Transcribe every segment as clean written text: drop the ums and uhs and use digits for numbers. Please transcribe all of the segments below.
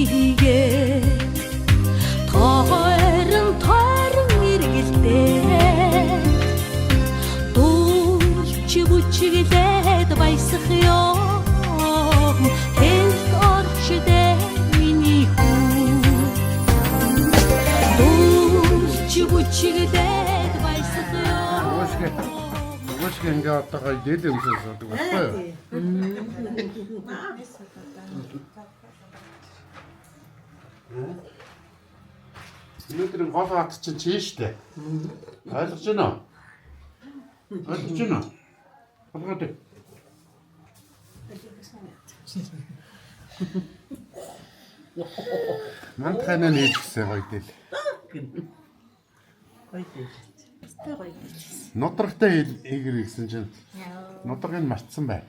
хийгээ тойрон эргэлдээ дуулч бүчиглээд баясах ёо хэлт орчдээ миний хүн дуулч бүчиглээд баясах ёо Уушгүй ингээ одоогоо дээд юмсаа суудаг байхгүй юу? Өнөөдрийн гол хат чинь чи штэ. Ойлгож байна уу? Ойлгож байна уу? Болгоод. Мантханаа нээчихсэн гоё дээ. Гоё дээ. Нодрогтой игэр гэсэн чинь нодрыг нь мартсан бай.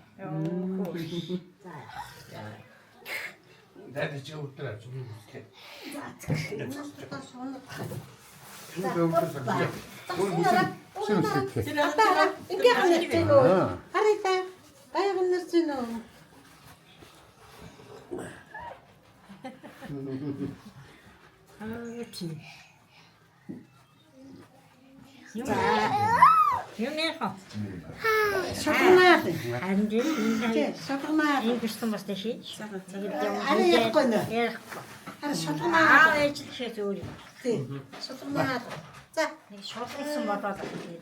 Дээд чи өдөр авч юм уу? Ингээ ханаж байна. Хараа. Гайхнаас зэн үү. Юунийхоо? Шоколад. Анжин Шоколад. ингэсэн бас тийш. Арай яахгүй нэ. Ярихгүй. Арай шоколад. Ээж тийш өөр. Тий. Шоколад. За. Нэг шоолсон бодоод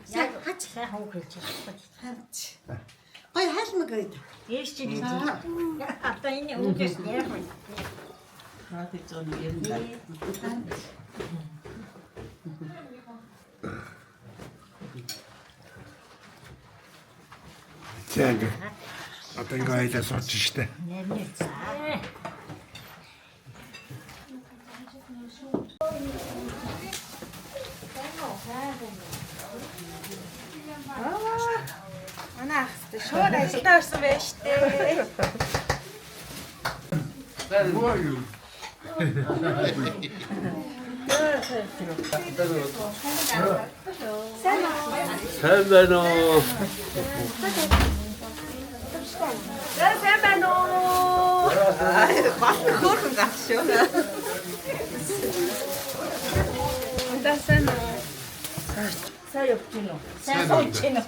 яг хач сайн хог хэлж байгаа. Гой хайлмаг гээд. Ээж чинь одоо энэ үүдээс ярих юм. Наад зон юм даа. Тэг. Одоо ингээ айлаа сууж штэ. Нэрний за. Анаа шууд ажилдаа орсон байж тээ. Сайн байна уу? Сайн байна уу? Хөөрхөн гаш шүү. Антасан уу? Сайн явж гин үү? Сайн сууж гин үү?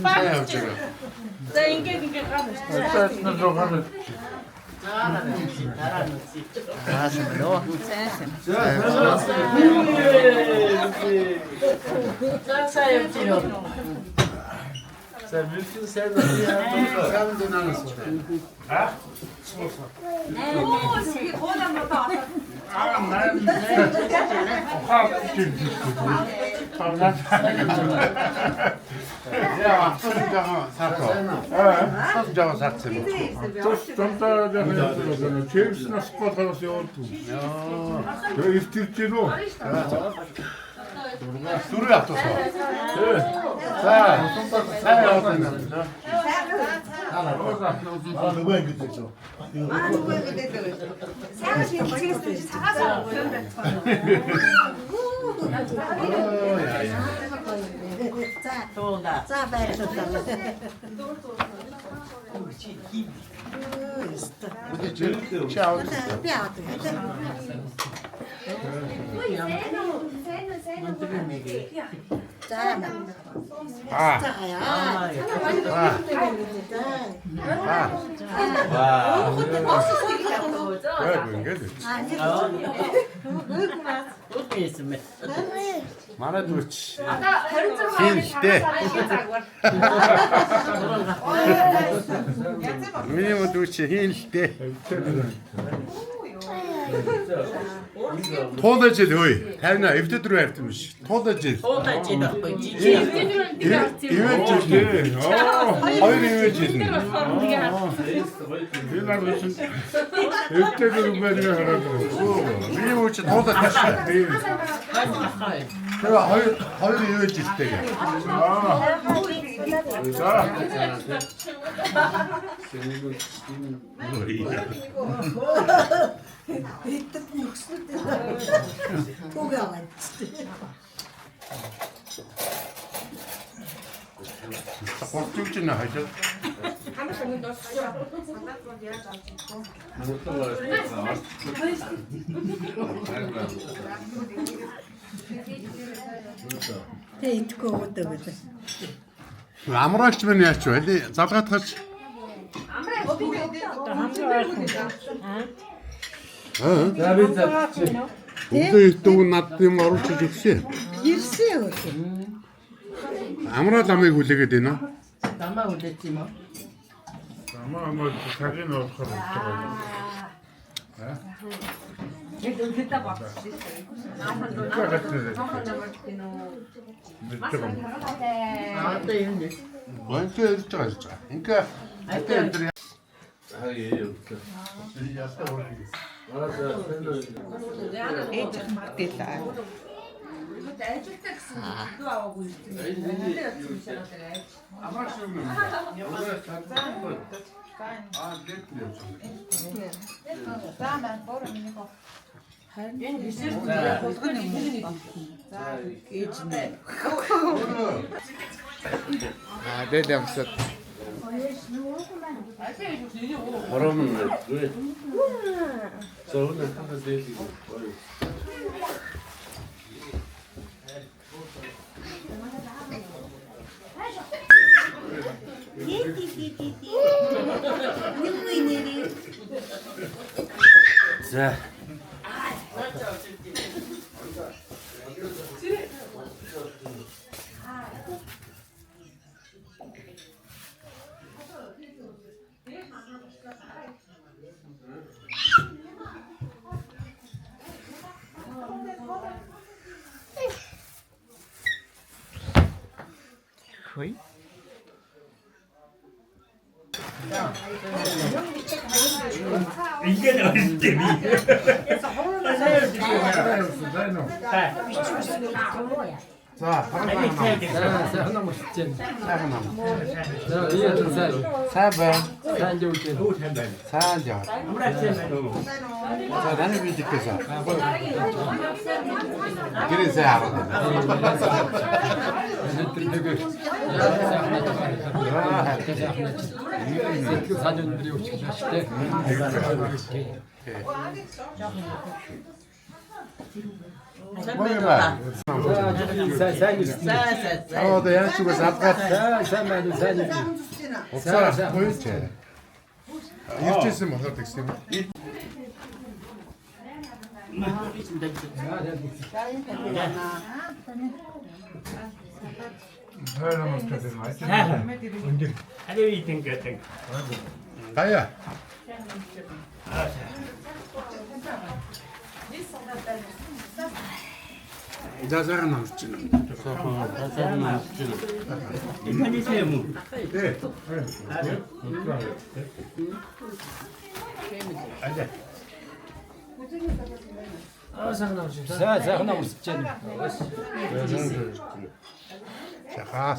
Сайн явж байгаа. За ингээ гарч. Сайн жоо. За мөрхөн сайн байна. Сайн дэнаас. А? Оо сиги хоолой мото. Я авторга сако. Сам жаа сацсан. Томтаа яг чемс нас спортоос явуулдаг. Тэгээ иртэрч нөө. Сүрээ автосоо. За яваад. Нөгөө ингэж шүү. Сайн шиг чигээс цагаас авсан байна. За. За баярлалаа. Чао. Би аваад. За. А. Манай дүүч. Хинхтэй. Миний дүүч хинхтэй. Туулаж ил хөөе. 50 эвдэд рүү явт юм биш. Туулаж ил. Туулаж ил байхгүй жижиг. Ивэж ил. Хоёр ивэж ил. Би нар үчин эвдэд рүү байна хараад. Миний үуч туулаж ташаа. Тэгээ хоёр ивэж илтэй. За. Хэдэн нөхсөд угааваа. Хурцж байна хажууд. Ямар сонинд дуусгая. Сандаад бол яаж авч ирсэн. Тэ итгэхгүй өгдөг гэдэг. Амраач мэн яач вэ? Залгаатгач. Өглөө идэв над юм оруулж өгсөн. Ирсэн үү? Амраа ламыг хүлээгээд байна уу? Дамаа үлээч юм уу? Амаа цагийн болохоор байна. Одоо юм дээ. Гонч ярьж байгаа. Ингээ атаа энэ Ээж мартилаа. Дээд ямсад. За. Хөөе. 이게 나을 때니. За, 하나 먹지. сайн байна. 산 좋을 때. Сайн яа. За, 나는 видикээс. Гэрээ сайн хараад байна. 사전들이 오시기 하실 Баярлалаа. Одоо яаж ч үгүй залгаад уцаа хоёрч. Ирчээсэн болохоор тэгсэн юм. 하늘이 된 거든. Гая. 자자가 남았잖아. 이만이세요 뭐. 자, 하나 먹지. 자, 가.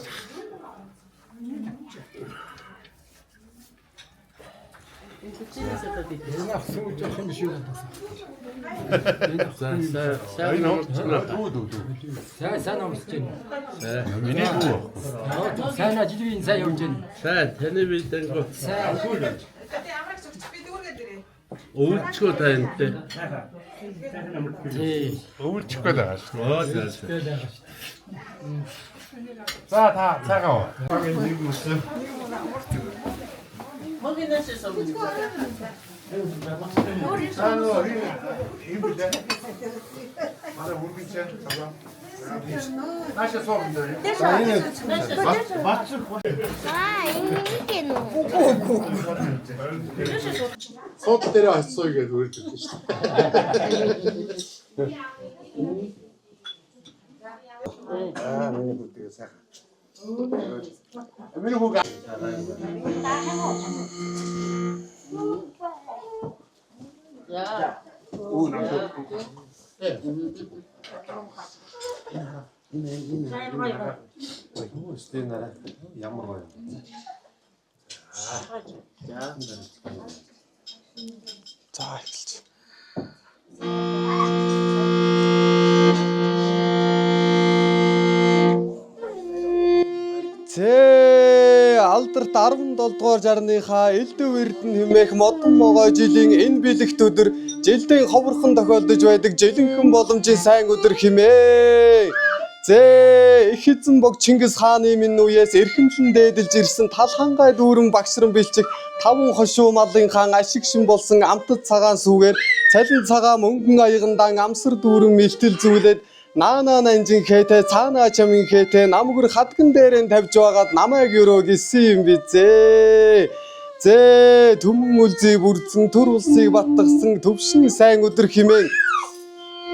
사나 먹지. 미니도. 사나 지도 인사 용진. 자, 텔레비전 된 거. 사. Тэ ямар ч би дүүргээ дэрээ. 오우치고 다녔대. 제. өвөлчих гээд байгаа шүү. 잘했어. За, та цагаа. Наша собственная. 이게 너. Сот дээр асууя гэж үрж өгсөн шүү дээ. миний бүтэгээ сайхан. Миний хүүг Уу намд. Ямар гоё. За эхэлж. Зээ алд Улаанбаатарт 17 дугаар жарныхаа элдв эрдэнэ хэмээх модон могой жилийн энэ бэлэгт өдөр жилдээ ховорхон тохиолдож байдаг жилэнхэн боломжийн сайн өдөр хэмээн. Их эзэн бог Чингис хааны минь үеэс эрхэмлэн дээдэлж ирсэн талхангай дүүрэн багшран бэлчих 5 хошуу малын хаан ашигшин болсон амтд цагаан сүүгээр цалин цагаан мөнгөн аягандан амсар дүүрэн мэлтэл зүйлээд наана нанжин хэтэ цаана чамин хэтэ намгүр хадган дээрэн тавьж байгаад намайг өрөө гисэн юм бизээ. Түмэн үлзий бүрдсэн төр улсыг баттгсан төвшин сайн өдөр хэмээн.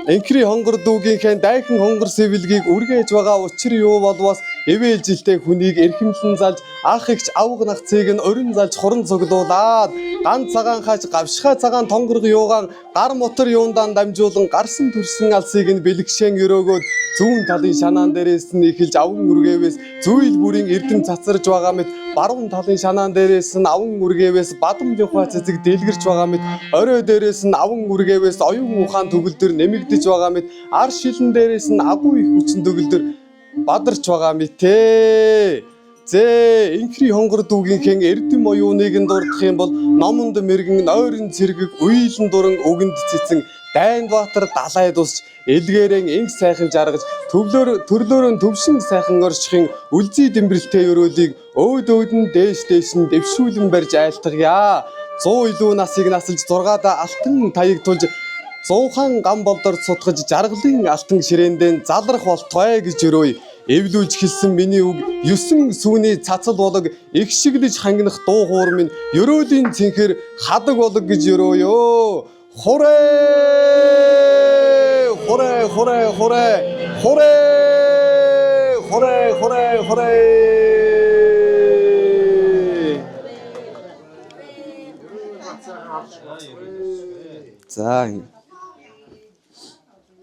Энкри хонгор дүүгийнхээ дайхан хонгор сэвэлгийг үргээж байгаа учир юу болвоос эвэл жилтэй хүнийг эрхэмлэн залж ах ихч авга нагцыг нь орин залж хуран цуглуулад ганц цагаан хаж гавшхай цагаан тонгорго юугаан гар мотор юундаан дамжуулан гарсан төрсөн алсыг нь бэлгшэн өрөөгөөд зүүн талын шанаан дээрээс нь эхэлж аван үргээвээс зүйл бүрийн эрдэм цацарж байгаа мэт баруун талын шанаан дээрээс нь аван үргээвээс бадам жухаа цэцэг дэлгэрч байгаа мэт орой дээрээс нь аван үргээвээс оюун ухаан төгөлдөр нэмэгдэж байгаа мэт ар шилэн дээрээс нь агуу их хүчин төгөлдөр бадарч байгаа мэт Инкри хонгор дүүгийнхээ эрдэм оюуныг нь дурдах юм бол номонд мэргэн нойрон цэргэг уйлан дуран өгөнд цэцэн Дайн Баатар далай дусч элгээрэн инг сайхан жаргаж төрлөөрön төвшин сайхан оршихын үлзий дэмбэрэлтэй өрөөлийг өөд өөдөн дээш нь дэвшүүлэн барьж айлтгая. 100 илүү насыг насалж 6-да алтан таяг тулж 100 гам болдор сутгаж жаргалын алтан ширээндээ залрах болтугай гэж өрөөе. Эвлүүлж хэлсэн миний үг 9 сүүний цацал болог их шиглэж хангинах дуу хуур минь өрөөлийн цэнхэр хадаг болог гэж өрөөё. Хорэ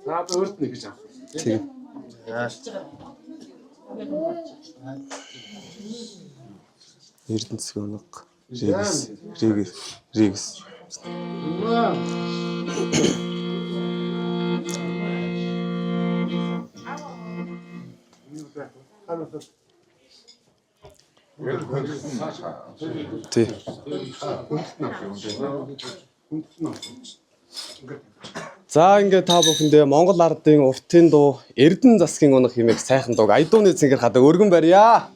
За өөрт нэг гэж авах. тийм. Эрдэнэсгийн оног Ригс. За ингээд та бүхэндээ Монгол ардын уртын дуу Эрдэнэ засгийн унах хэмээх сайхан дууг Айдууны цэнгэр хадаг өргөн барья.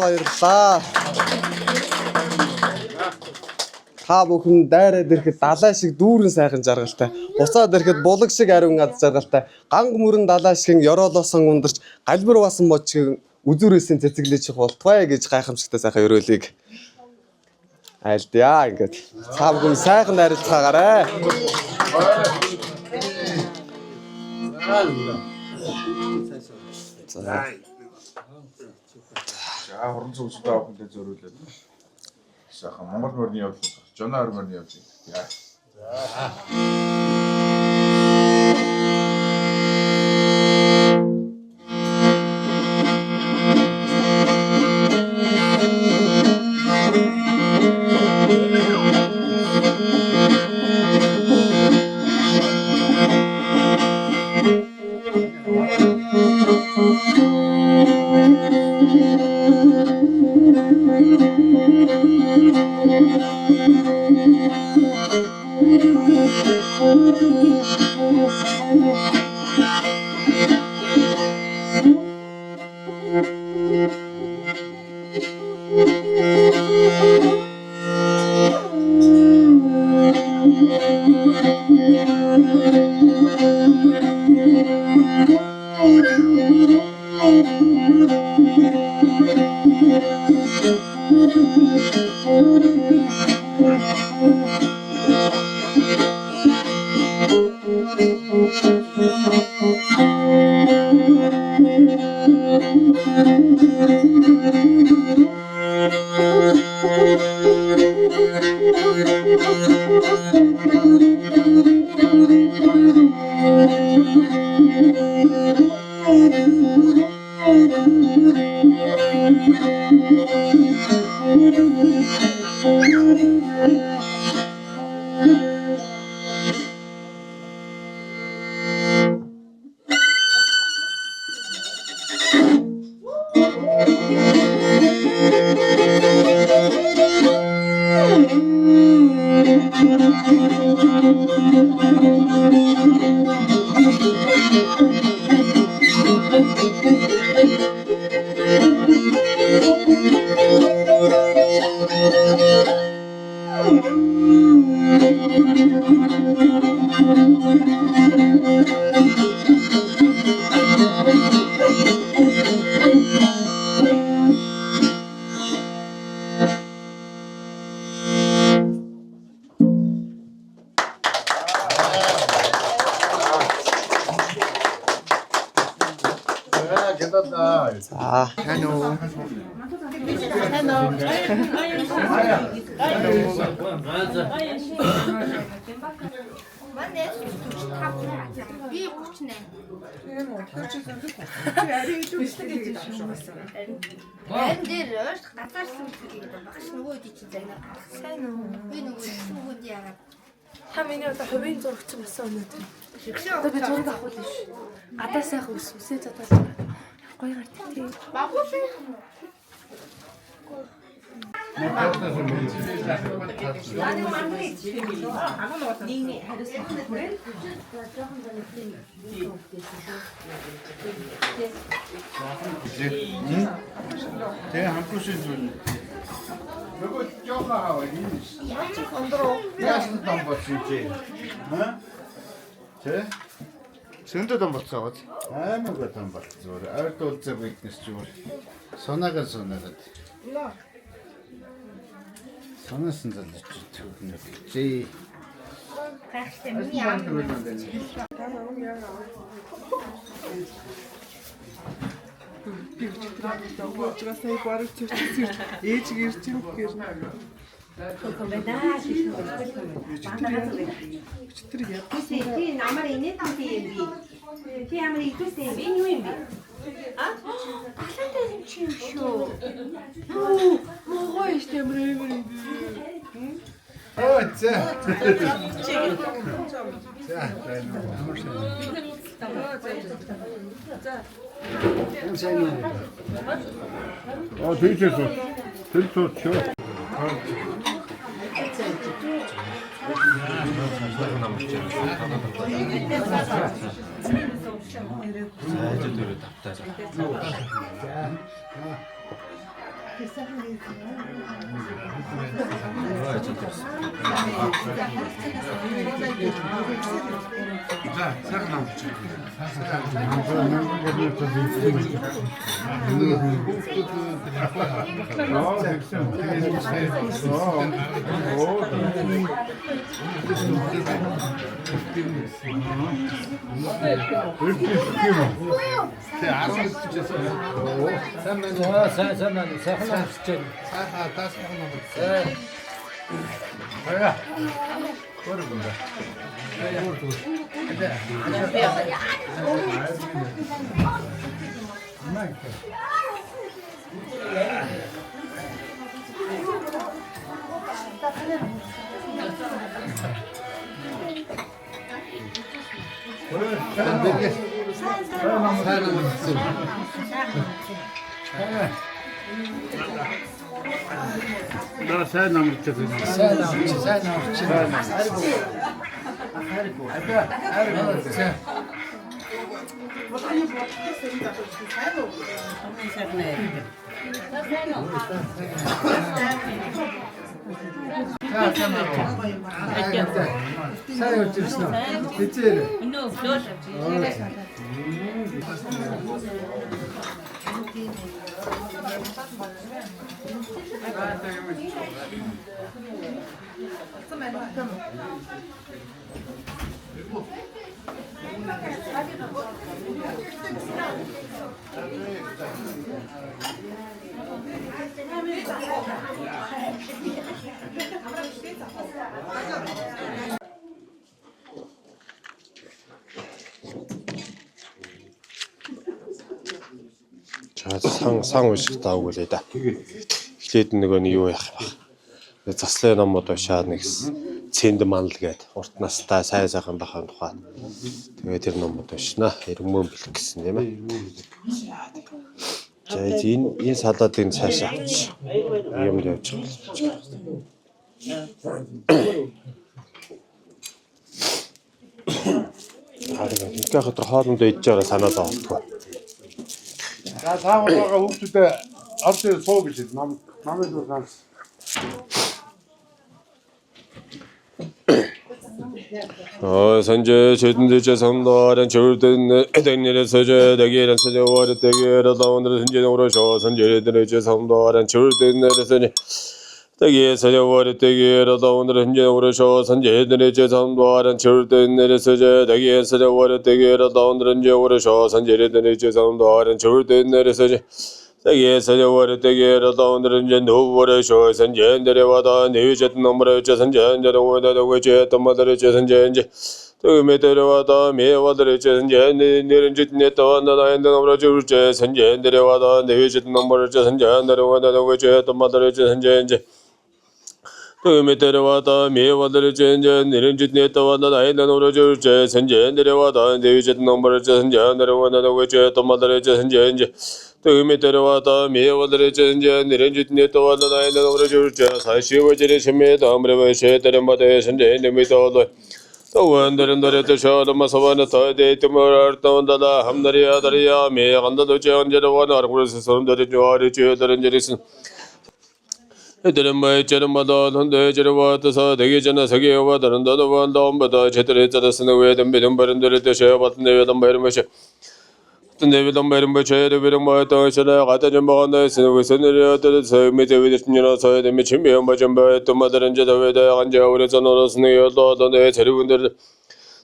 Баярлалаа. Та бүхэн дайраад ирэхэд далай шиг дүүрэн сайхан жаргалтай. Буцаад ирэхэд булаг шиг ариун ад жаргалтай. Ганг мөрөн далай шиг ёроолоосон ундарч галбир басан мочиг үзүүрээсээ цэцэглэж болтугай гэж гайхамшигтай сайхан өрөөлийг айлдъя ингээд. Та бүхэн сайхан харилцаагаарай. Хорон цогцтой авахынтай зөриүүлээд. Сайхан Монгол мөрний явдал. Жоноор мөрний явдал. Яа. Та миний одоо хувийн зурагч болсон өнөөдөр. Одоо би зураг авах үү? Гадаа сайхан өсвөсөө задаад гоё гарт тий. Багуулсан. Тэгээ хамтуушин зүйл. Нөгөө жоохоо энэ. Яаж ондроо. Яаж том болсон чи? Хаа? Тэ? Сэндэд том болцоо. Аймаг том болцоо. Ард уулзаа биднес зүгээр. Сонаагаар. Санаасан залж төгнө. Зээ. Гайхалтай миний аав. Би өчигдөр өгөөжгөө сая баруун чивчээс ээж гэрч юм гэр. Ти намар инээ тати юм би. Ти амар идэвтэй би юу юм бэ? А? Ахлаатай юм чи юм шүү. Могоо ихтэй мөрөөр. Оо за. 뒤에서 들쳐 쳐. 나 сайн намж чадсан. Сайн намч. сан уушиг таагүй да. Эхлээд нөгөө нь юу яах вэ? Заслын номод уушаад нэг цэнд манал гээд урт настай сайн сайхан бахын тухай. Тэгээд тэр номод уушна. Ирмэн бэлэг гэсэн тийм ээ. За энэ салаадын цаашаа авч юмд явж байгаа. Харин их хатар хоолндоо идж байгаа санаа зовдгоо. За цаагаа хүүхдүүдэд алсын суу гэж намайг дурсан. 선제 최든지제 성도하는 절든 에덴일의 서제 대기란 서제와르 대기라 다운들 선제으로 셔 선제들의 제 성도하는 절든 내려서니 대기 서제와르 대기라 다운들 선제으로 셔 선제들의 제 성도하는 절든 내려서제 대기 서제와르 대기라 다운들 선제으로 셔 선제들의 제 성도하는 절든 내려서지 대기 서제와르 대기라 다운들 이제 노버려 셔 선제들의 와다 내외적 넘버려 제 선제들의 와다 외제 tommadare çesince tövmetere vada meyvadare çesince nerinci netavanda da enden amracı urce sence endere vada nevecet numara çesince endere vada da veçe tommadare çesince tövmetere vada meyvadare çesince nerinci netavanda da enden amracı urce sence endere vada nevecet numara çesince endere vada da veçe tommadare çesince tövmetere vada meyvadare çesince nerinci netavanda da enden amracı urce saşivacere şeme damre ve şeytere bade sence endemitoğlu Tavandırındırıtı şadımı savanı tayde timurartavanda da hamdariya dariya meğanda da ceğancere vanar kurası sorunları cuharı çığdırıncırısın. Edelim bay çarımada hındı çarıvatı sadegi cana sagi vadarında da vanda ombada çetiri çarısını vedim bilim barındırıtı şeyabatın devedim bayırmışı. Devedim bayırmışı devedim bayıtan şana katacım bağında sınıfı sınırıyatı sevmeti vedirtincina saydım için bir başım bayıttım adarınca da vede anca uğrasan orasını yolda adını serivindırdı.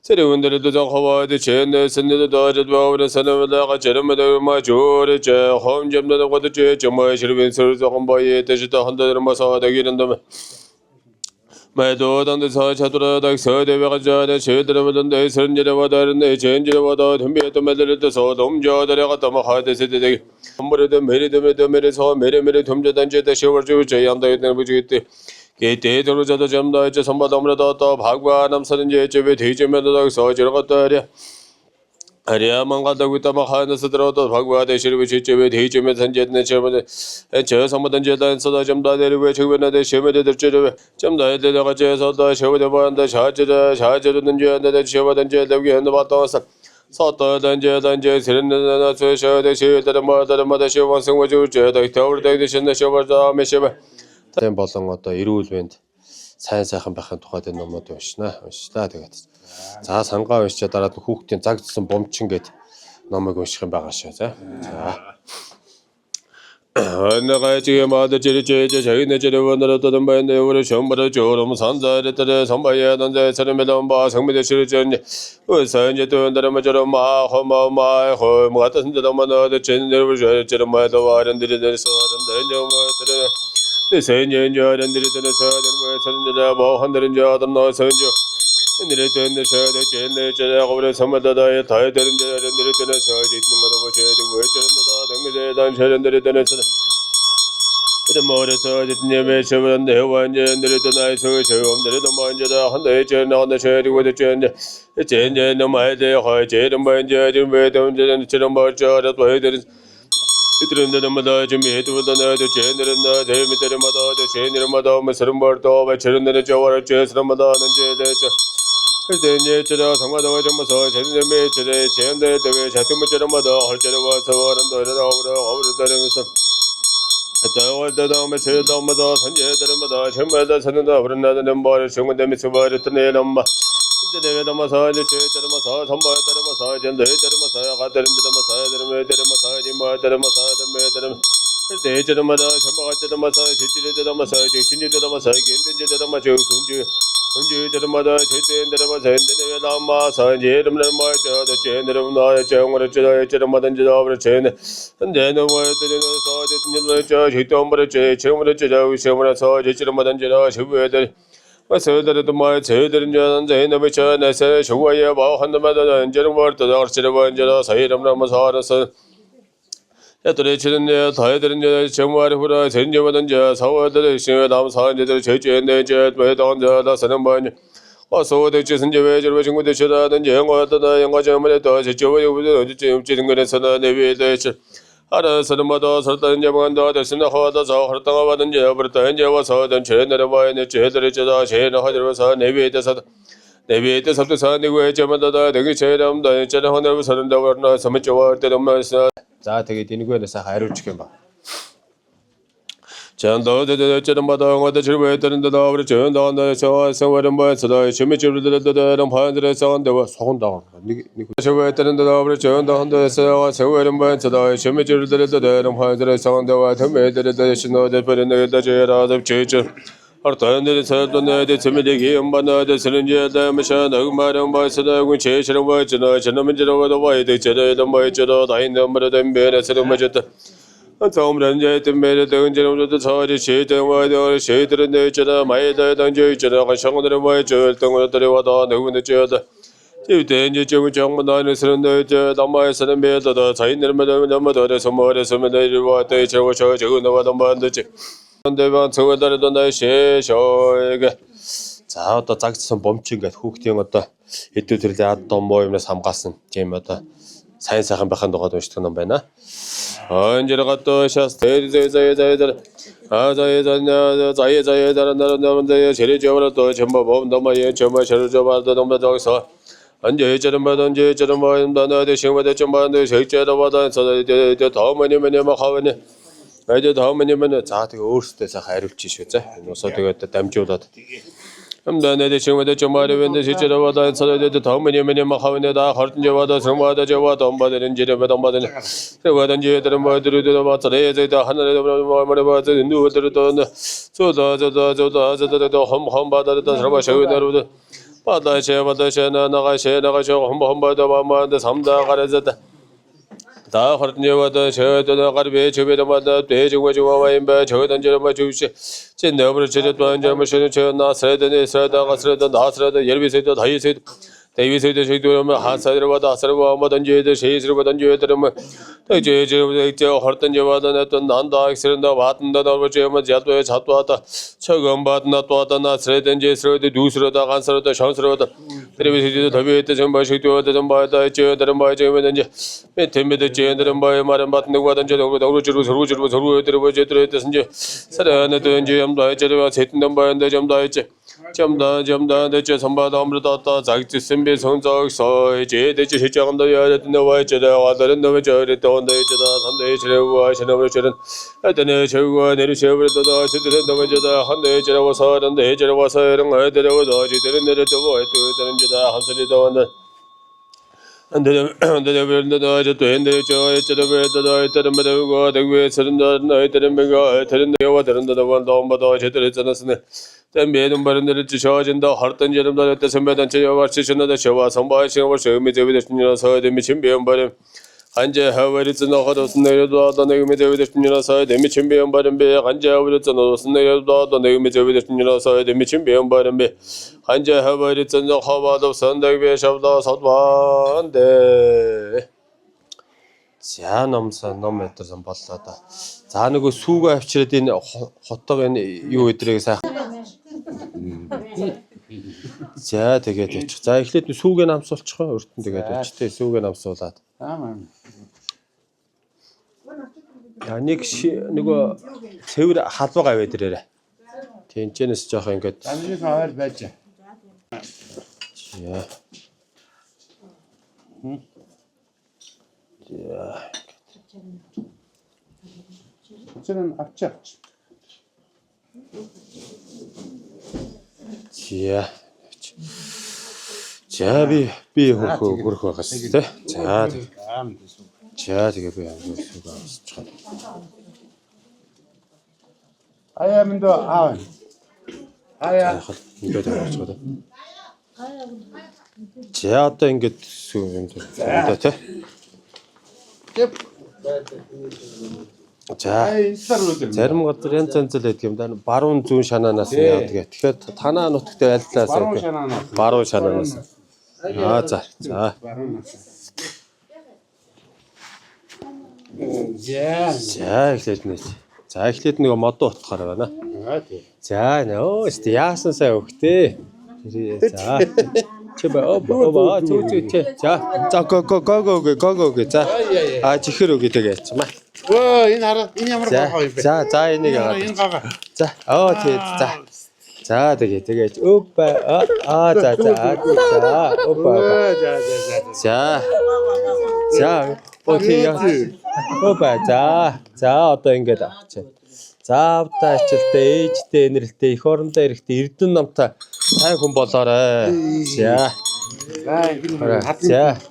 Serivindırdı da havaydı çeyinde sınırdı da acıt bağırın sanıvıda kaçırımı da macuri çe hom cemde de kodu çe cemaya şirvin sırrı zakın bayi teşite handırma sağda girindimi. 매도단데 사차도라닥 서대베가자데 제드르버던데 선지르바다르네 젠지르바다 덤비에도 매들르도 소돔저다레가 마하데세데데 함버르데 메리데메데메레서 메레메레 덤저단제데 시월주 제양다이데 부지때 게테도르자도 점다이제 선바담르다 또 박과남 서든제 제베 대제면도닥 서지르가다레 아리아만 가다고 있다마 하나서 들어도 박과대 시르비치 제베 대제면 선제네 제베 저 선바단제단 서다 점다 내리고 제베나데 셰메데 제베 점다 에데가 제서다 셰베데반다 샤제르는 제한데 셰바단제 되게 한다 봤다서 서다단제 세르는나 최셔데 셰데마다마다 셰원성워주 제다 타오르데 신나 셰바다 메셰바 된 болон одоо эрүүл мэнд сайн сайхан байхын тухайд номууд уншнаа тэгээд за сангаа уншчаа дараад хүүхдийн загдсан бомчин гэд номыг унших юм байгаа шүү за 안나가지게 마드지리제제 자기네제르원으로던 바인데 우리 전부를 조름 산자리들의 선바에 던져 차림에던 바 성미대 실전 의사인제 돈다라마저로 마호마마 호모 같은 데도만 어디 전대로 저저마도 와른들이 내서 던던정마들의 대세년저런들이 되서 서든데 보한들은 저던 노선조 인들이 된 셔대 제네 제라고 그래 섬다다에 다에 되는 저런들이 되서 짓는 것도 보셔도 왜 저런다 등미대단 저런들이 되서 이제 머리서 짓님의 저런데 완전들이 되나서 저om들이 먼저다 한대 전나온다 저리고 되는데 제제 너마에 허제는 먼저 좀 왜던 저런 멀저라 도해들 이들은 너마다 좀 해도다 나도 제네는 나 재미들마다 제네마다 무슨 벌도 왜 저런데 저월 제스마다 는제 그때 제가 상마다와 점서 제네메 제네 제한데 되게 자투무처럼마다 헐제와 서원도 어르다면서 다월다다음에 제다마다 선제들마다 정말다 선다 그런다는 말을 정문대미 서버렸네 넘마 근데 내가 마사 이제 제들마사 선바들마사 전대들마사 가들마사 들마사 지마들마사 들마사 그때 제들마다 전바가들마사 제지들마사 제신들마사 겐든제들마사 중주 언제들마다 제때들마사 엔데베다마 사제름마저 제들마다 정원을 제들마든지 잡으러 제네 근데 너와들은 사제들마저 제tom으로 제정으로 제자고 시험으로서 제들마든지 시부애들 서들도 마 제들은 제는 제네서 쇼와야 바 한마다 언제는 버터 저르치러 번저 사이름나마 사라서 야들이 치는데 다이들은 제 정말 후라 전제마든지 사와들 신의 다음 사인들 제주에 제 외당자 사는 번 어서들 지선제 외절 친구들 쳐다든지 영화다 영화 점에 더 제주에 우리 지금 거에서나 내외대 알아서마다 설단 제방한다 대신에 하다 저 활동을 받은 제 버터 이제 와서든 제내려와야 제들이 제다 제나 하들어서 내외대서 내외대서도 사내고 제마다 되게 제람다 제나 하늘 서른다고 하나 섬쪽와 때dom나서 자 되게 되는거에서 하이루치 좀 봐. 전도들 저마다 어디 즐거웠다는데 우리 전도한다서 생활은 뭐서도 재미지들들들은 반들의 상한데와 소금다. 니고 즐거웠다는데 우리 전도한다서 생활은 뭐서도 재미지들들들은 반들의 상한데와 더매들의 신호들 버리는 데저라도 제저 어떤들이 서도네데 재미되게 엄마나데 쓰는지다 마셔 너마랑 바서다고 제처럼 와지나 저놈들도 와야 되저도 뭐저도 다인도 뭐든 배에서 뭐졌다 처음에 때문에 등전으로도 저리 제대와도 제대로 내저다 마이다 당저 저가 상원들을 뭐저 등으로 와다 너무는 저다 이때 이제 좀 정말 쓰는데 저 남아서는 배도 자인들마다 너무도 서머에서 내려와 때 저거 나와도 만들지 대반 저거들도 나 셰쇼에게 자 одоо загдсан бомчин гэдэг хүүхдийн одоо хэдүүдэрлээ аддон муу юмнаас хамгаалсан тийм одоо сайн сайхан байхын дугаад уншдаг ном байна. 언제라도 샤스 대자야자야자 아자야자냐 자야자야자라나라나데 제레저라도 전부 범도마에 정말 저저바도 넘다서 언제 저런바던지 저런바인다나데 신바데 좀바데 제제도바다 저데 더머니머니 하원이 이제 다음에는 자 되게 өөрсдөөсөө хариулчих шүү за. Нусаа тэгээд дамжуулаад. Амданэдэ чимэдэ чамаарэ вэндэ сичэрвадаа цадэдэ таамэниэмэни махавнэда хартнжавада сэмвада жавада амбадэрэн жирэбэд амбадэн. Тэвадан жиэдэрэн бадэрүдэ бацарэзэдэ ханэдэ мамарбадэ нүдэрдэ зода хомбадэрдэ срамашэвэдэрүдэ. 바다셰 나가셔 홈바다 마마데 삼다 가래졌다. 다 허르니와다 저도 가르베 저베다마다 대중과 중화마인바 저던 저마 주시 진내버려 저도 저마셔는 저나 서다네 서다가 서다 나서다 열비세도 다이세도 대위세도 저도 하사들보다 하사르와 뭐든지도 제스르보든지도 저 허르던 저와다 냈던 난다 익스른다 와든다 너버저 자도 자도하다 처금 받나 또하다나 서든지 서도 두스르다 간서다 션스르다 대위세도 더비했다 전바시도 전바다 저들은 뭐저면은지 메테메도 저들은 뭐에 말은 받는 거든지 너로 서로 들어보지 사라나든지 염다 저와 세ትን 바인데 점다 했지 점다 대체 선바다 아무렇다 자기 선배 성적 서제 대체 실장도 해야 되는 와 저다 와다는 너무 저랬다 온다 저다 선대 저와 신호를 저는 하여튼 저와 내리셔버려도 저들은 너무 저다 한대 저라고 서는데 저라고 서는 애들하고 저들은 내려도 애들은 저다 함선이다 온다 안되는 별도 저도 엔데 저 저도 애들은 뭐고 대구에 서른다 애들은 뭐가 애들은 내와 다른다 원도 제대로 전했으네 땀에는 바른데를 지셔진다 하르던 저름다 때 선배단 제와 지셔나다 저와 성바의 시험을 시험이 되었으니라서 대미 준비한 바람 한제 하버리츠나 하도스네도 내가 되었으니라서 대미 준비한 바람에 한제 하버리츠나 스네도 내가 되었으니라서 대미 준비한 바람에 한제 하버리츠나 하바도 선대에 샤브다 사도한데 За номсон ном өдөрсөн боллоо да. За нөгөө сүүгээ авчираад энэ хотог энэ юу өдрийг сайхан. За тэгээд очих. За эхлээд сүүгээ намсуулчих. Өртөн тэгээд өчтэй сүүгээ намсуулаад. Нэг нөгөө цэвэр халууг аваад ирээрээ. Тэнчэнэс жоох ингээд. Амны хавар байж. За. 저는 앞잡지. За би хөрөх байгаас тий. За тэгээ би хөрөх авчихсан. Аяа минь доо аа. Аяа ингээд авчихсан. За одоо ингээд юм тий. За зарим газар янз янз л байдаг юм да. Баруун зүүн шанаанаас яадаг. Тэгэхээр танаа нутагт айлтлаас баруун шанаанаас. За. За эхлээд нэг модоо утгахаар байна. За нөө өстө яасан сайн хөхтэй. За. Чэбэ оба зүүчээ. За го. За. Чихэр өгөө тэгээд чамаа. Энэ хараа энэ ямар гоо юм бэ? За энийг аваа. Энэ гоо. За. Тэгээд за. За тэгээд опа за. Опа. За. Окей. Опа за одоо ингээд авчаа. За авдаа ачилтаа ээжтэй нэрэлтэй эх орондоо эрэхтэй эрдэн намтай сайн хүн болоорой.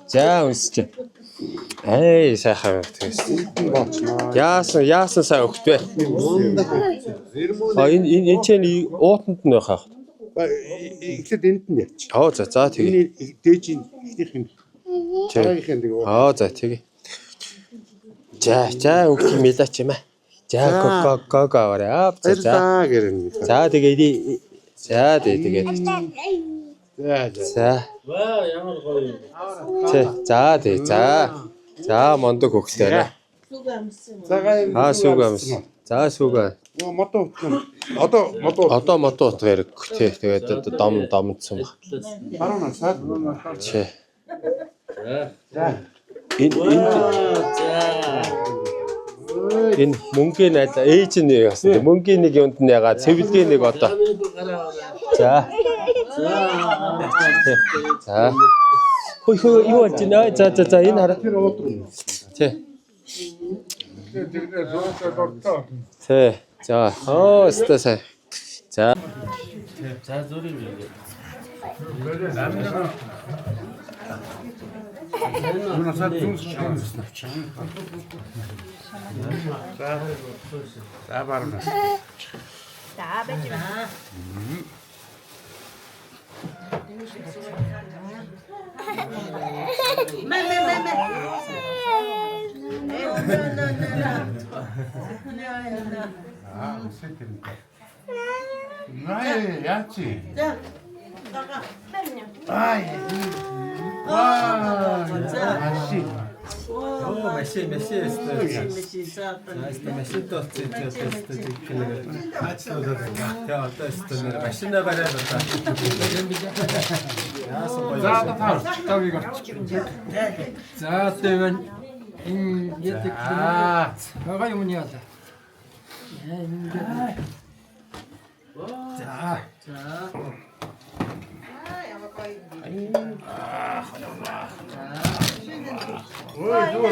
За үнсч. Сайхан тэгээс. Яасан сайн өгтвэ. Энэ чинь уутанд нь байх аа. Эхлээд энд нь яач. За тэгээ. Энэ дээжийн ихнийх нь. Чараагийнх нь тэгээ. За тэгээ. За өгөх юм ялаач юм аа. За го аваарай. За гэрэн. За тэгээд. За. Ваа ямар гоё. За мондог хөхлөө. Сүүгэмс. За сүүгээ. Мото утгах. Одоо мото утгаар тий. Тэгээд домдсон баг. Баруунаас саад. Энэ мөнгөний найла ээж нь яасан. Мөнгөний нэг юунд нь ягаад цэвэлгээ нэг одоо. За. Хой юу болж байна? За энэ хараа. Тий. За. Стасаа. За. За зүрийн юм. Унасаад зүнс авчихсан. За баруунаас. За байж байна. 아, 새끼니까. 나이 야치. 아이. 와, 아씨. Машин машинтай машина бариад За таар тавыг авчих. За тэгвэл энэ ядаг байгаа юм яа. За. ой, 누워.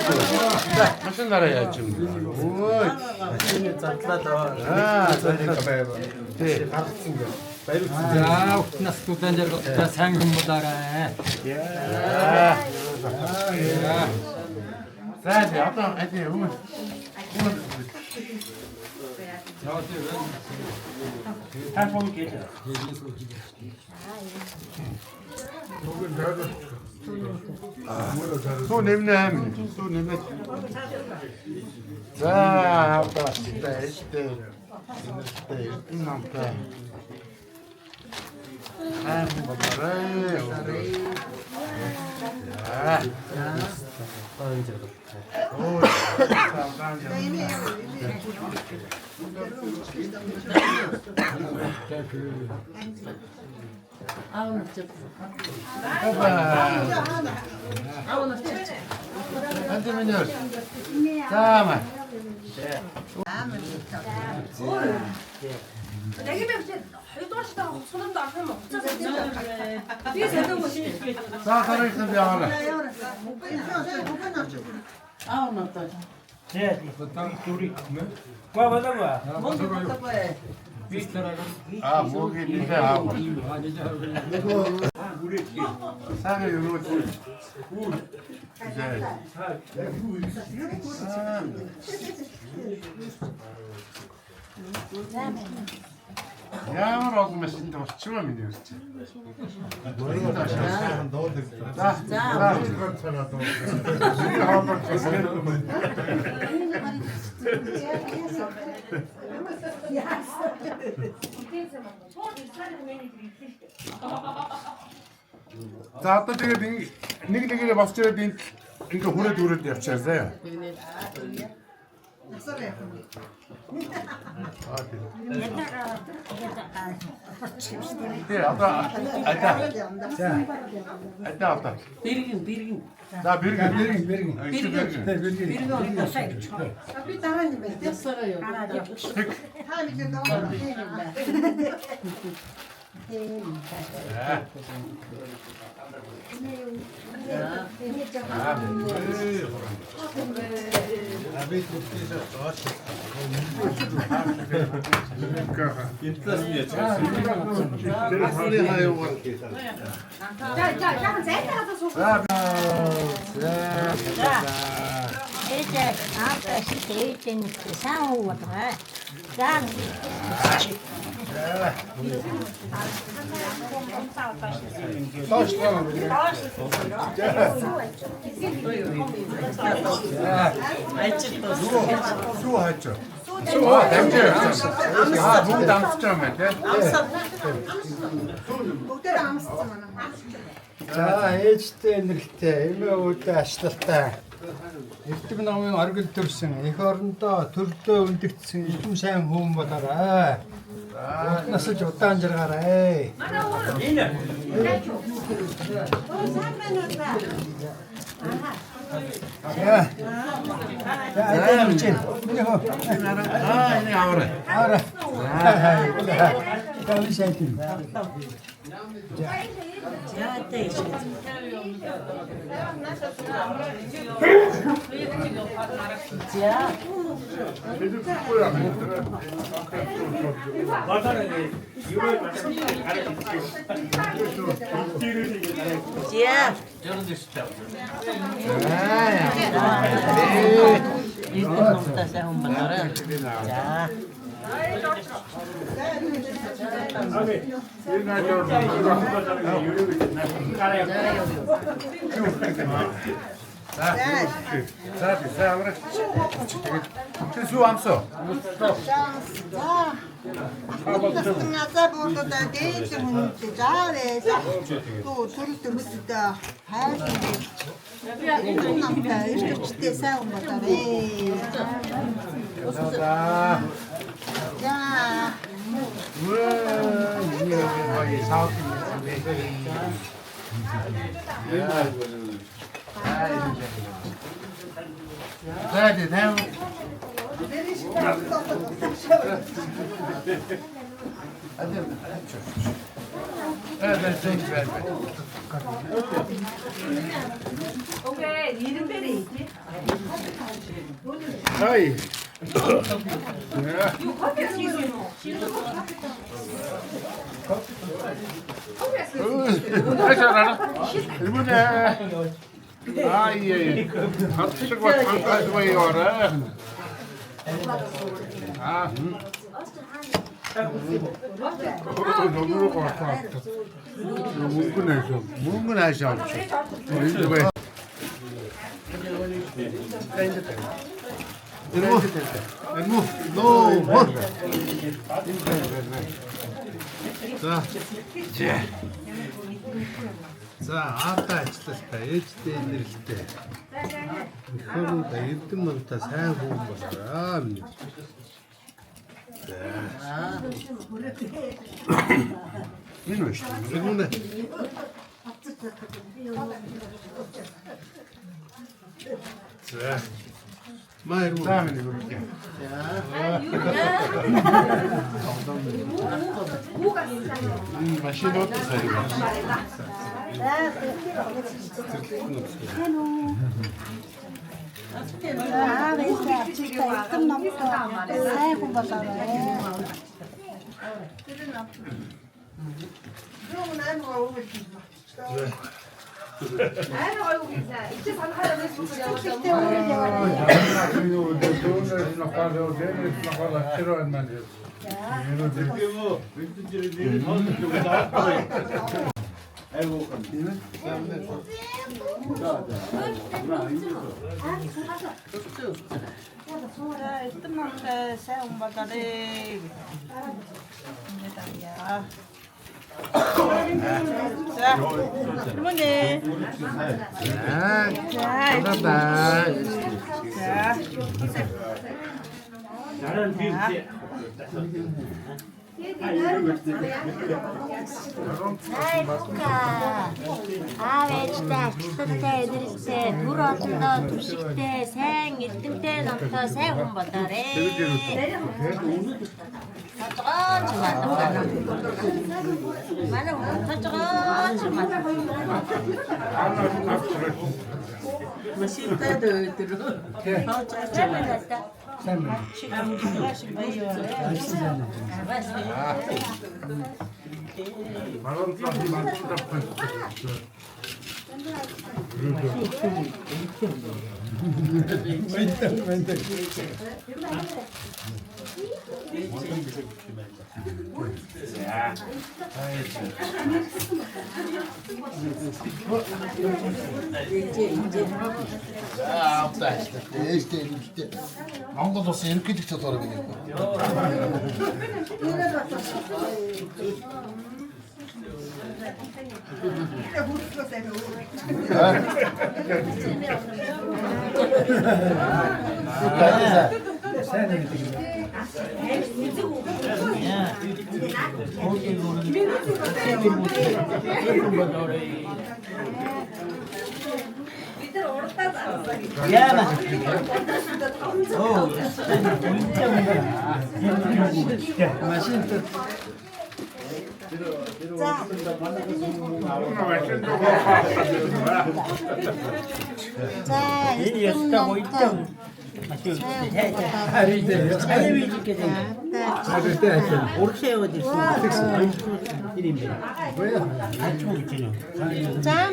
машин нараяач юм. ой. машины задлаа. тий. За утнаас тутан дээр сайн юм болоорой. За, одоо эти юм. телефон гэж. Суу нэмнэ. За, одоо тэстэй. Намтай. болоорой. 아, 목이 밑에 하고. 상에 요거 이제 ямар олон машинд болчих юм энэ үст. Мөрөг таашаа 넣어드릴게요. За одоо тэгээд нэг нэгээр босчоод ингээ хүрээд үрээд явчихаа заяа. 네, 아까 비르긴. 나 비르긴. අපි තරන්නේ බෑ. දැස්සරයෝ. 하나 이제 나와. За ээжтэй нэрэлтэй эмээ үүдээ ачлалтай эрдэм намын оргил төрсөн эх орондоо төрлөө өндөгдсөн эрдэм сайн хүн болоорой. Насаж удаан жаргаарай. За аврах. Чи сүү амсоо. Назар модода дээд хүнтэй жаарэ. Туу төрөлтөмсөдөө хайр. Намтай ирчтэй сайн бодорой. За. 오케이, 이름별이 있지? 하이. 이번에 아예 합치고 방까지 와라. 아. 너무 좋아. 뭉근해서. 이거 За аавда ажилластай ээжтэй нэрэлтэй. Ихэнх эрдэм мөнтэй сайн хүн болоо минь. Энэ үү? Зүгүнэ. За. Маяг 다음에 이거를게. 맛이 어떠세요? 자, 할머니. 아వే지대 아치때 애들때 둘 얻는다 두식때 생 일등때 넘터 새 홍보다래 맛있다들 들어. Монгол улсын ерөнхийлөгч толгоор байна. 자,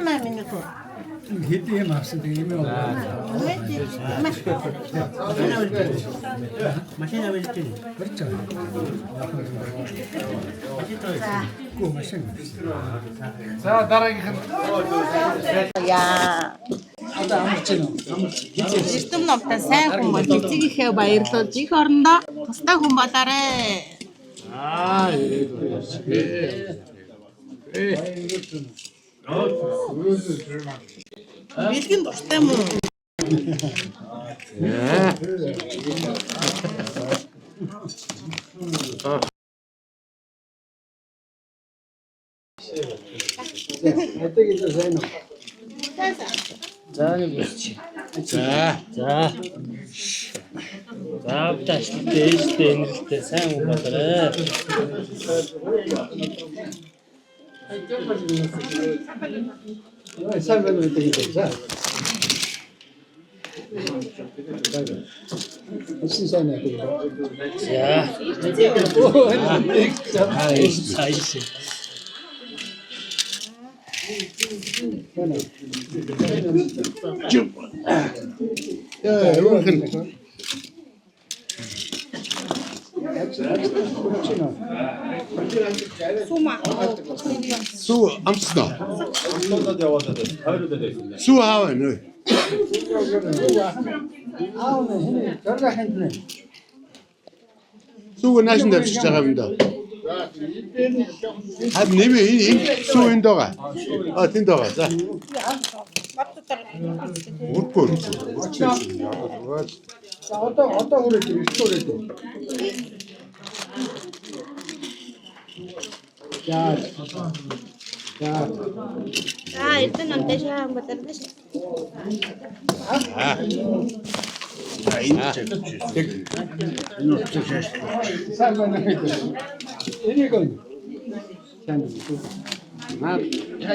Хэдийн авсан тийм юм уу? машина величина. 그렇죠. 그 машина. 자, 다랑이 야. Эрдэм номтой сайн хүн бол эцэгийнхээ баярлуулж их орондоо тустай хүн болоорой. Бэлгэн дуртай мөн. За нэг үсч. За. Заавташ дээштэй энэрхтэй сайн хүн болоорой. Сайн байна үү гэдэг за. Эцэг сайн яг. Сайш. Сүү амтснаа. Сүү хааваа нөө. Сүү наашин дэвчж байгаа юм даа. Хад нэмээ энэ сүү энэ даа. Тэнд байгаа. За. Үрпөр. За одоо хүрээд ирэх. Эрдэм номтой сайн хүн болоорой. Сайн байна гэдэг. Энийг гоо. Сайн байна.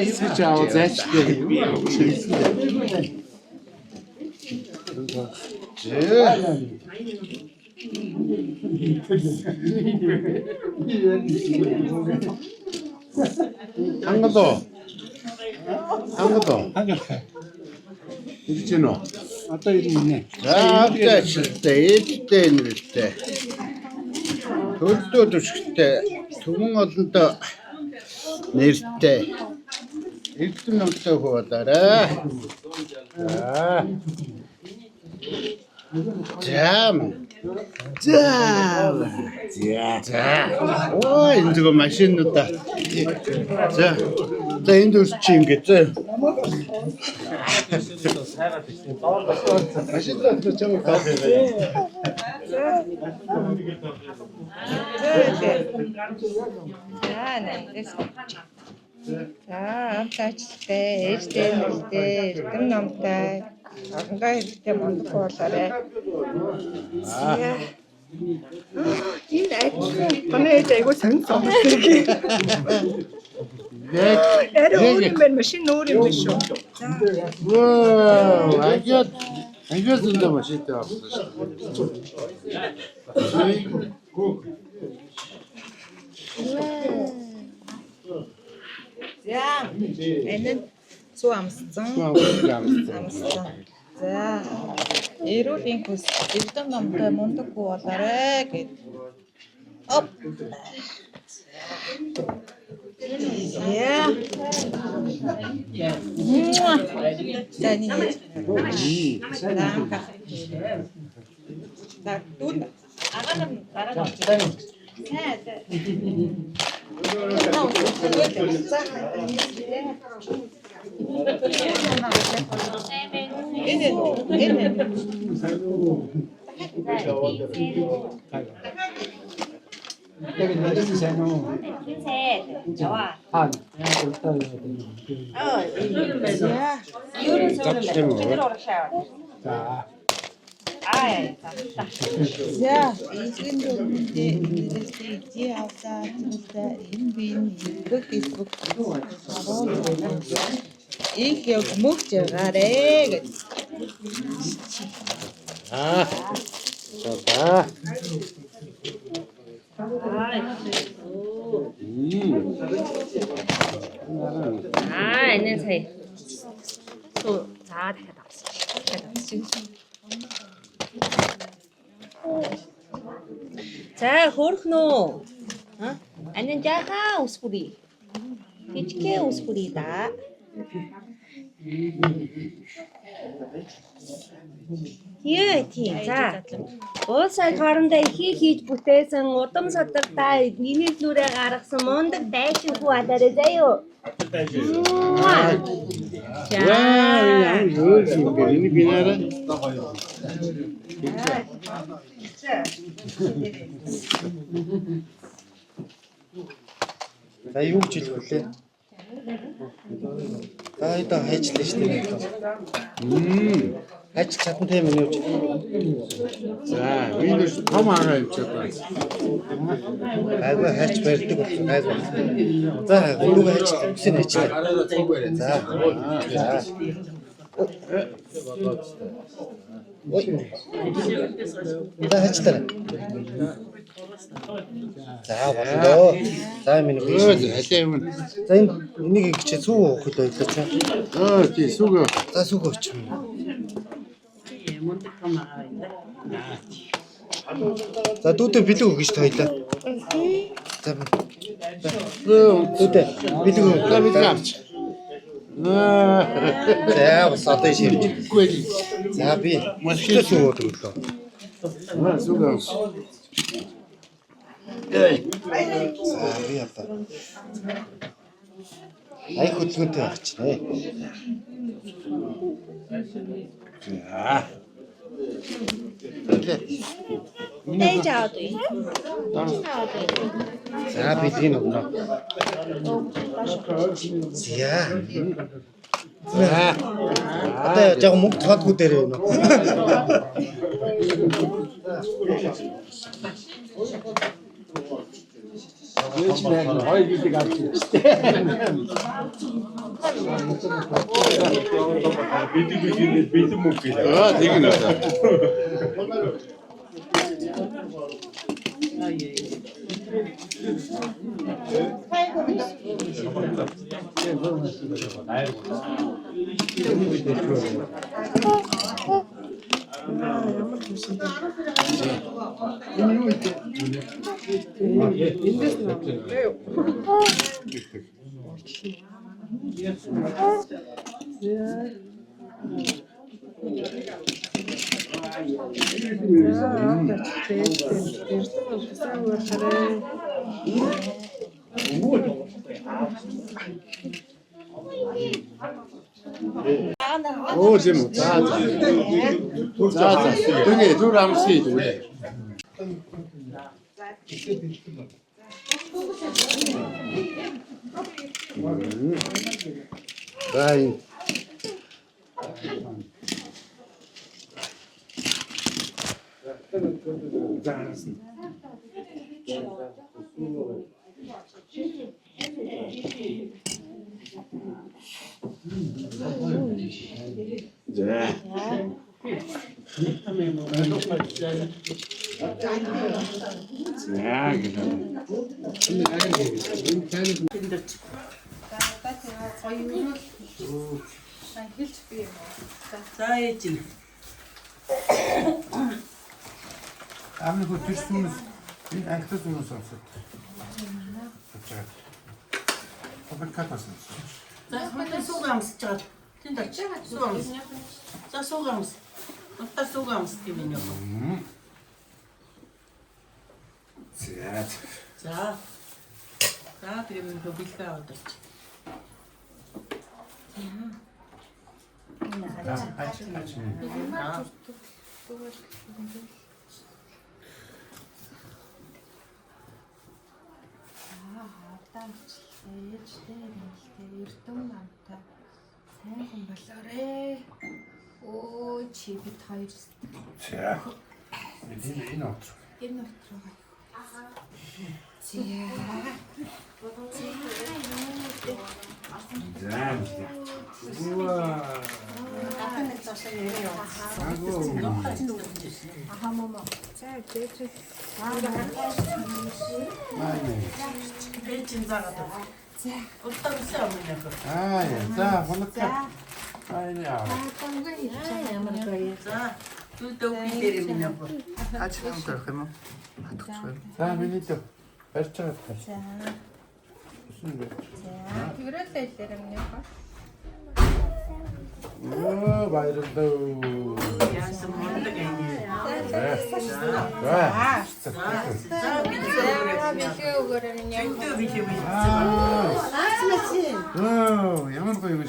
Эсэж аваа зайчтай. Ангалоо. Ирж гэнэ үү? Одоо ирнэ. Заавтааштай ээлжтэй нэртэй. Төрдөө төшгтэй түмэн олондоо нэртэй. Эрдэм номтой хуулаарай. За. Ой, энэ зөв машинуудаа. За энд үрч юм гэж. Машинаа чамд таатай. Автачтай, ээжтэй, эрдэм номтой. Орондоо хэрэгтэй мондох болоорой. Энэ ажил айгуу сонсон. Өөр юм байна, машин өөр юм биш үү? Вау, агад энэ машинтай авсан шүү дээ. За, энэ сүү амссан. За, эрүүлийн хүс эрдэм номтой мундаг хүү болоорой гэд. Оп. Таны. Так, тут. За, эзэн дүрмдээ инвестици авсаа энэ бин Facebook их яг мөгж гараа гэж. Энэ сая. За дахиад авсан. За хөөрхнөө. Анин жаахан ус хүрий. Жижигхэн ус хүрий да. Тийм. За. Уул сая хоорондоо ихийг хийж бүтээсэн удам содортой нийлүүлүүрээ гаргасан мундаг дайчин хүү алаарэ заяо. Ini binara. За юу гэж хэлэх вүлээ? Та хайчлаа шүү дээ. Хайч чадан тийм ээ юу гэж. За, минус том арга явчихсан. Айгүй хайч барьдаг болсон. Айгүй. За, гүрүүг хайч гэсэн хайчлаа. За. Ой. За хайчлаа. За болоо. За миний хөөж халиа юм. За энийг чи сүү хөөл ойлооч. Тий сүгөө. За сүгөөч. За дүүдээ бэлэг өгч тойлоо. За. Дүүдээ бэлэг өгч. За бас одоо шивж. За би машин сүү өглөө. Сүгөө. За би одоо. Ай хөдөлгөөнтэй байх чинь ээ. Ээж аваад уу? За бидний өгнө. За. Одоо яг мөнгө тоодгүй дээр байна уу? Ээж маань хоёр гэлэг авчих штэ. Бид мөнгө гээ. Тийм нэ. Оо зэм. За. За. Дүнгээ дүр амсгий дүнгээ. Бай. Амны хөтөлсөнс энэ анхтас юм сонсоод. Фабрикатасан. За хөөе суугаамс чад. Тэнд очиж суугаамс. За суугаамс. Утаа суугаамс гэмээр юм. За. За. За тэгээд бэлгээ аваад оч. Эрдэм намтай сайн хүн болоорой. Өө чи бид хоёр. За. Энэ отро. Энэ отроо. За, хоногтой. Айяа. За, түдөө би дээр юм яа. Хаач хамт байх юм уу? Хатчихваа. За, миний дөө. Барьж байгаа. За. Тэгрэлээ дээр юм яа. баярлалаа. Яасан мундаг юм. Ямар гоё юм бэ?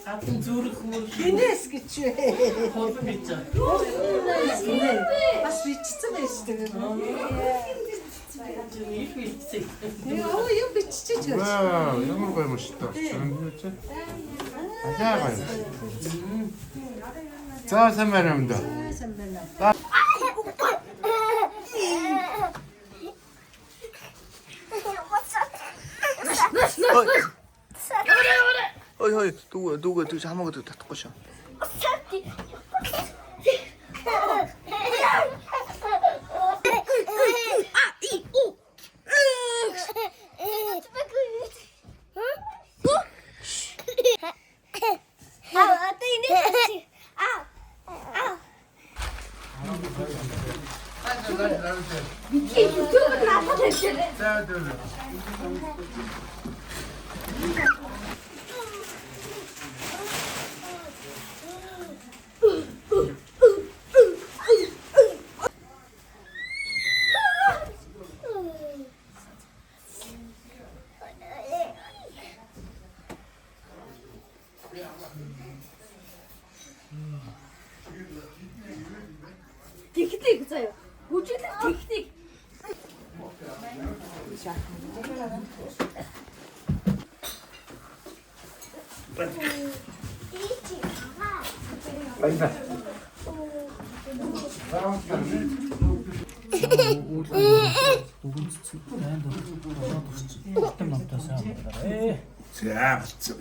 Атын зүрх мөр Хинээс гэж вэ? хол бич. Бас бичсэн байж тэгээ. Оо юу биччихэж гэж. Вау, ямар гоё юм шүү дээ. Ажаа гоё. За сайн байна юм да. Ой, 누가 hamaaga татахгүй шээ. Техник заяа. Хүчлэг техник. Баярлалаа. За болцсон.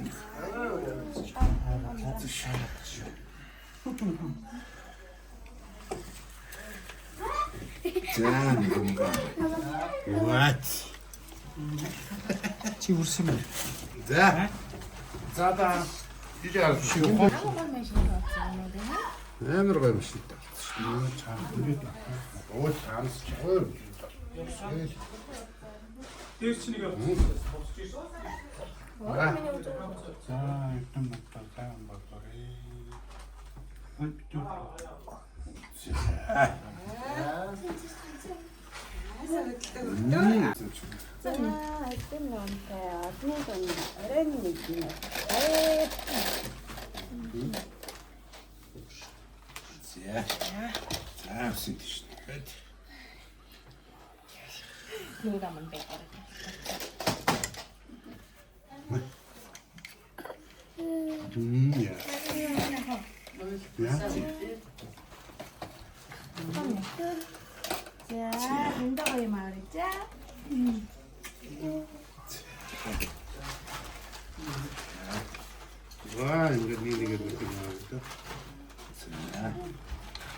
За нэг What? Чи үрсэн мэ? За. За да. Идеал шүү. Амар гоё юм шиг та. Оо чамс чөөр. Тэсчнийг босч ийсэн. За, юм баттай баттай. 자, 된다고 이 말이죠? Ваа, ингээд нэг нэг гэдэг.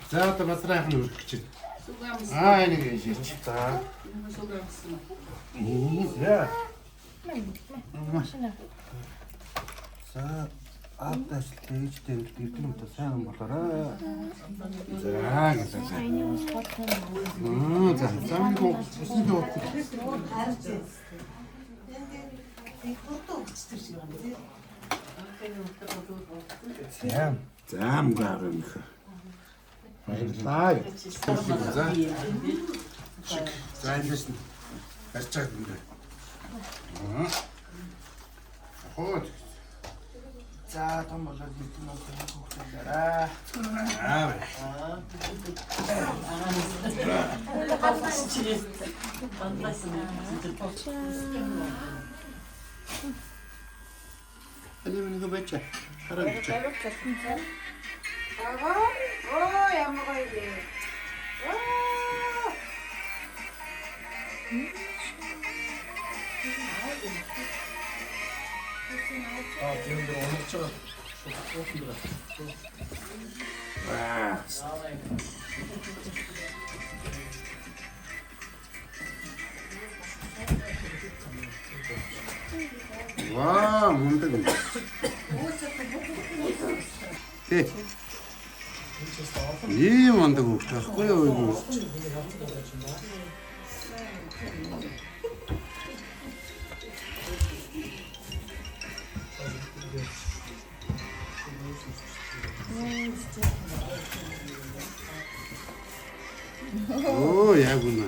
За, та басрах нь үргэж чинь. Нэг шийч. За. За. За, ааташ лээжтэй эрдэм та сайн болоорой. За, гэсэн. За, сайн гоо. Үсэн дөө. Зам гарын их. Баярлалаа. За. За хэлсэн. Барьцаад юм даа. Хоод. За том болоод мэдэн нэг хөөхлөөрэй. Ani нэг бачаа. Хараа бачаа. Оо, ямар гоё вэ? 지금 오늘 저 소스들아. 와, 뭔데 근데. 네. ийм ондог хөвгт байхгүй юу юу. Оо яг үнэ.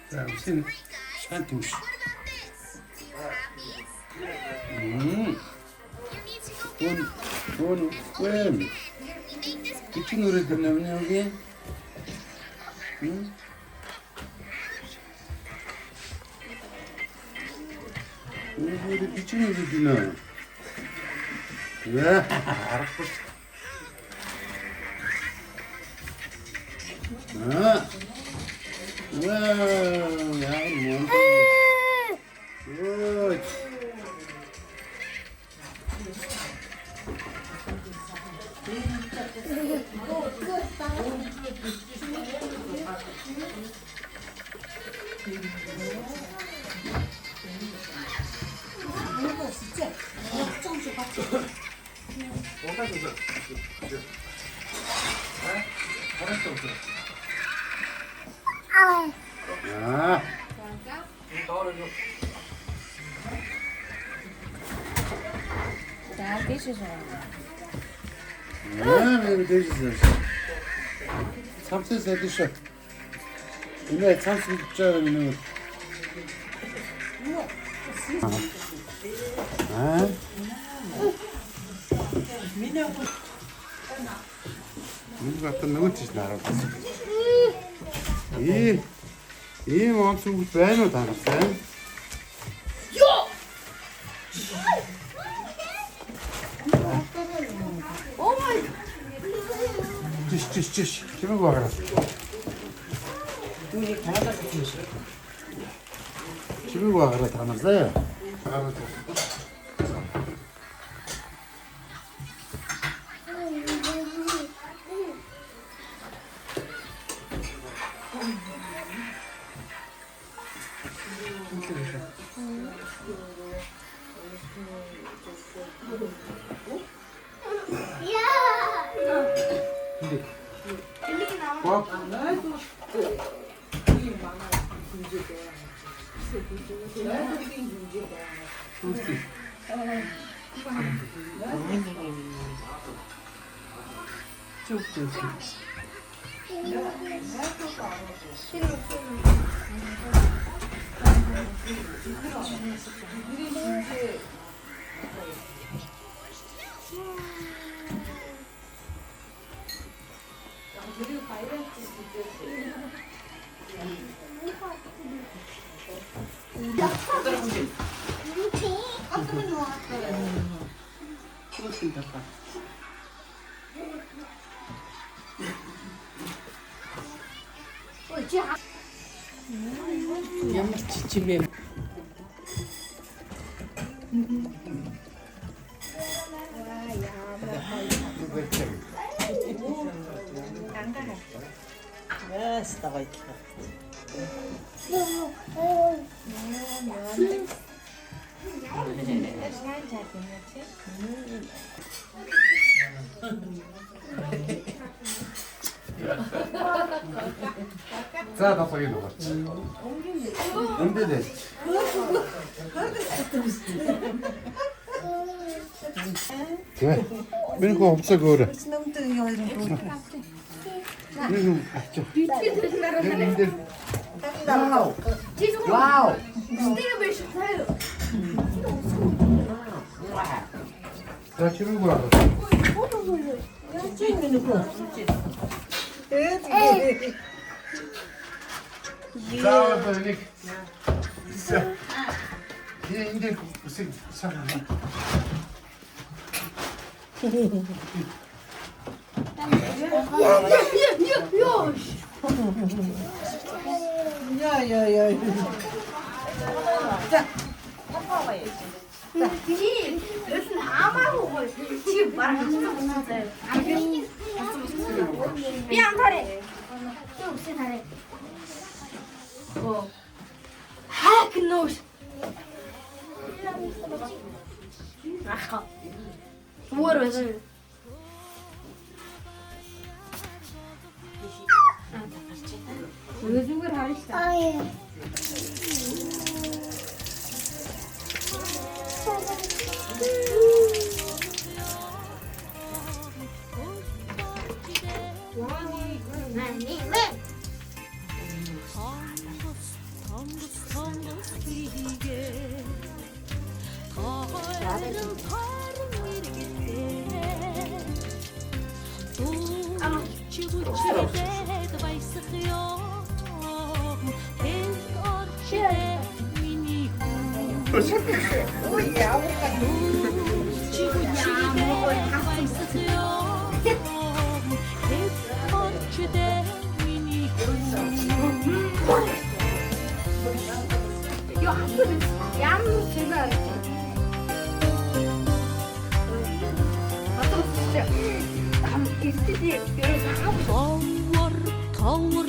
자, 무슨 시간 팀시. 돈, 왜? 미친 노래 듣냐면 여기? 응? 우리 미친 노래 듣나? 왜? 알았어. 아, 와우, 야, 뭔데? 오. 아. 자, 드시죠. 네, 드시죠. 참새 드셔. 이제 참새 입자는 아. 누가 또 누구 짓 알았어. 이 몸속 배는 다르세. 찌. 집에 가라. 집에 가라 다 나세. Ямар чичимээ. Яс тавайтлаа. За давай иду. Өндөд. Тэ. Миний хөвцөг өөр. Вау. Стига беше тайо. За чимээ гоо. За, энэ дээр үсэг сарна. Яа. 자. 무슨 하마고 지금 말하는 미안 잘해. 좀 없이 잘해. 아, 그놈. 아, 뭐를 왜 özgür harista. Hayır. Товор